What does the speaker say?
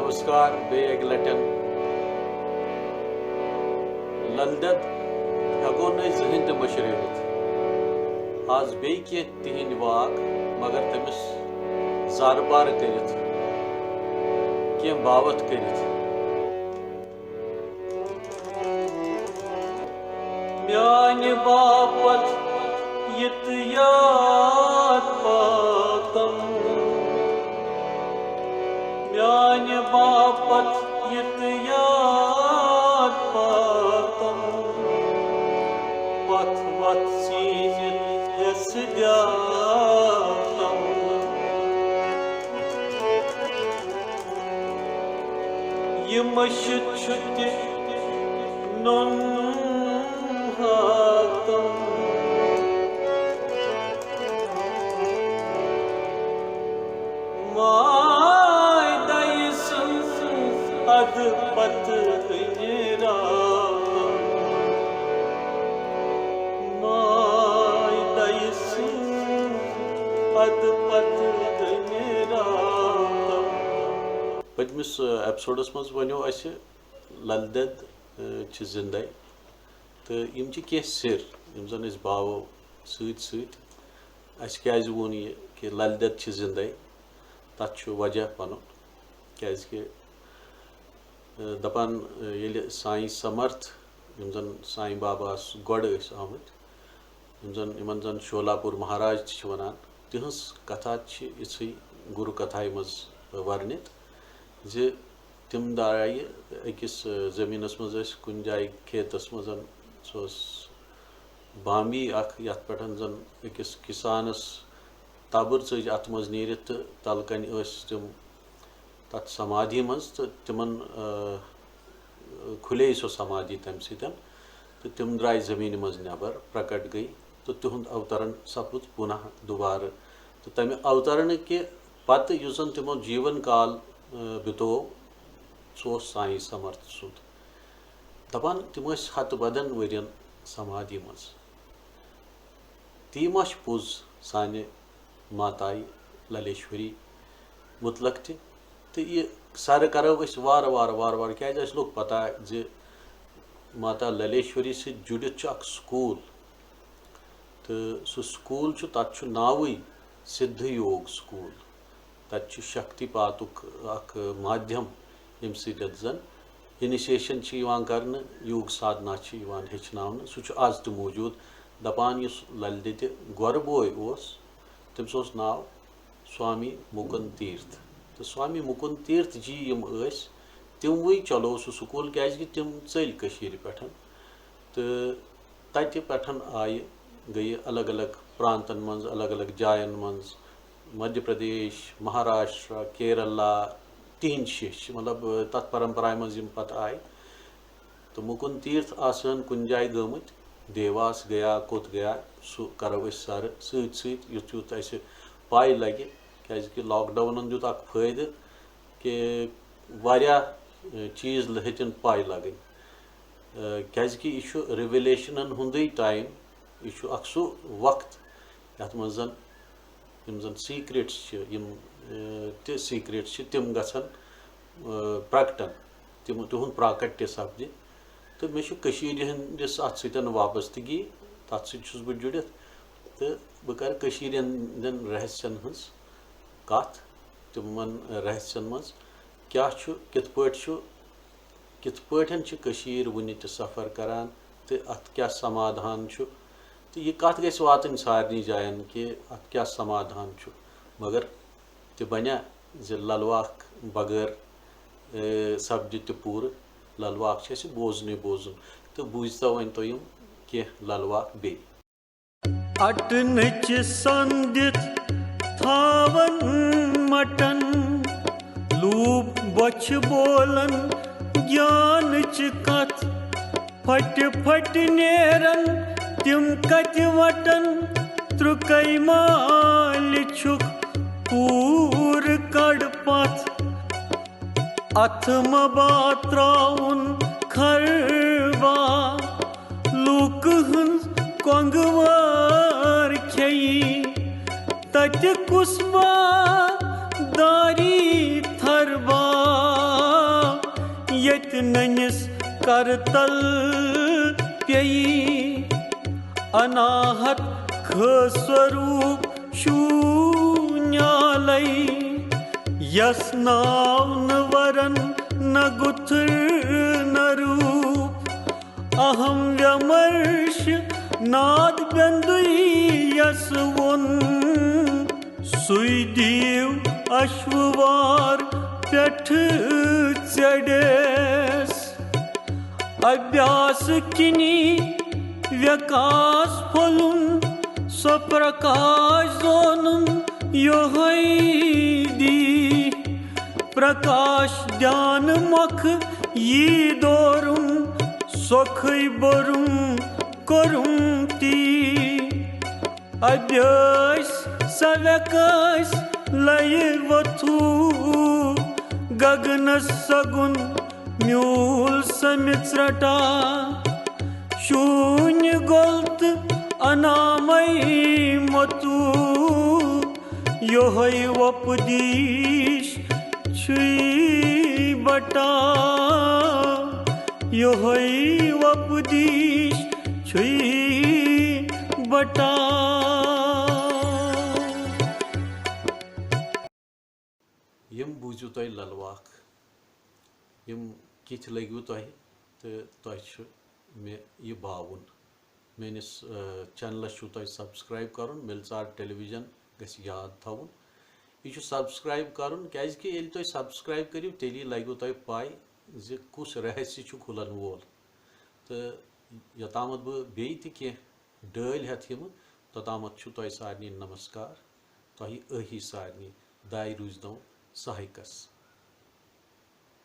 नमस्कार बेग लटन ललदद हेको न जहन तो मशरित आज बे तिहंद वाक मगर तमिस जार बार करित कह बावत करित म्यान बापत यत याद पातम म्यान बापत यत याद पातम पथ वथ सीनित यस द्यातम ये मशत छुट्टी नोन हातम माय दयसन अद पत रातम माय दयसन अद पत रातम पतमिस एपिसोडस मज वनो अस ललदद जिंदा तो यम कह सिर यम जन बावो सत क्या वोन यह कि ललदद जिंदा तथ वजह पन क्या दपान ये साई समर्थ यम जन साई बाबा गोड़ आमत यमन जन शोलापुर महाराज वन तिहस कथा इसी गुरु कथाई मज वर्णित जे तिम दाय अकिस जमीनस मज कुन जाय खेतस मज सोस बामी अख यथ पे जन अकिस किसानस तबर चज अत मज नीरित तलकन तिम तथ समाधि मज तो तिमन खुले सो समाधि तम सतन तो तिम द्राय जमीन मज नबर प्रकट गई तो तिहुंद अवतरण सपुद पुनः दोबारा तो तमे अवतरण के पत युसन तिमो जीवन काल बितो सो साई समर्थ सुद दपान तिम हत बदन वरियन समाधि मज ती मश पुज साने माताई ललेश्वरी मुतलक तो ये सर करो वार वार वार वार क्या लोग पता जे माता ललेश्वरी से जुड़ित स्कूल तो सह स्कूल तथ नावई सिद्ध योग स्कूल तथ शक्तिपातुक माध्यम यम सन इनिशिएशन कर योग साधना हेचन सह आज तो मौजूद दपान ललदत गोर बोय तम्स नाव स्वामी मुकुंद तीर्थ तो स्वामी मुकुंद तीर्थ जी यम तिमवे चलो सह स्कूल क्या तिम चल पे तो तत पे आय गई अलग अलग प्रांतन मज अलग अलग जायन मज मध्य प्रदेश महाराष्ट्र केरला तिहंद शिष्य मतलब तथ परंपरा मज पत आय तो मुकुंद तीर्थ आसन कुन जाय गमत देवास गया कोत गया सह करो सर सत युत युत पाई लगे क्या लॉकडाउन दुत फायद कि वारिया चीज़ हेतन पाई लगन क्या यह रिविलेशन हुंद टाइम यह सह वक्त यथ मज जन सीक्रेट्स सीक्रेट्स तिम गसन प्रकटन तिहुंद प्राकट्य सपदि तो मे हंदिस अत सतन वाबस्तगी तथ सत बह जुड़ित तो बह कर हंदन रहस्यन हज कथ तिमन रहस्यन मज क्या कित पाठन वुनि त सफ़र करान तो अत क्या समाधान तो यह कथ गई वातन सारनी जायन कि अत क्या समाधान मगर तो बनिया जे ललवाक बगैर सपदि तो पूर ललवाक बोजन बोजुन तो बूझता वन तो यम कह ललवाक बे अटनच संदित थावन मटन लूप बछ बोलन ज्ञान कथ फट फट नेरन तिम कत वटन त्रुकई माल छुक पूर कड़ पथ अथम बात्राउन खरवा लूक कोंगवार खेई तत कुस्बा दारी थरबा ननिस करतल पेयी अनाहत स्वरूप शून्यालय यस नाव न वरन न गुथर न रूप अहम व्यमर्श नाद बेंदुई यस वुन सुई दीव अश्ववार पेठ चढ़ेस अभ्यास किनी व्यकास फलुन स्वप्रकाश जोनुन योहै दी प्रकाश ज्ञान मख यी दोरुम सोखै बोरुम करुम ती अभ्यास सवकाश लय वथु गगन सगुन म्यूल समित्रटा शून्य गोल्त अनामय मतु योहै वपदीश छुई बटा योहै वपदीश छुई बटा यम बूझू तुह ललवाक यम किथ लग्यू तुह तो तुह मे यह बावुन मेनिस चैनलस तुह सब्सक्राइब करुन मिलसार टेलीविजन गछ याद थवुन यह सब्सक्राइब करुन क्याजि येल तुह सब्सक्राइब करियो तेली लग्यू तुह पाई ज कुस रहस्य छु खुलन वोल तो योतामत बह बेयि ति केह डल हेथ यम तोतामत छु तुह सारनी नमस्कार तुह अहि सारनी दाय रूजदो सहायकस।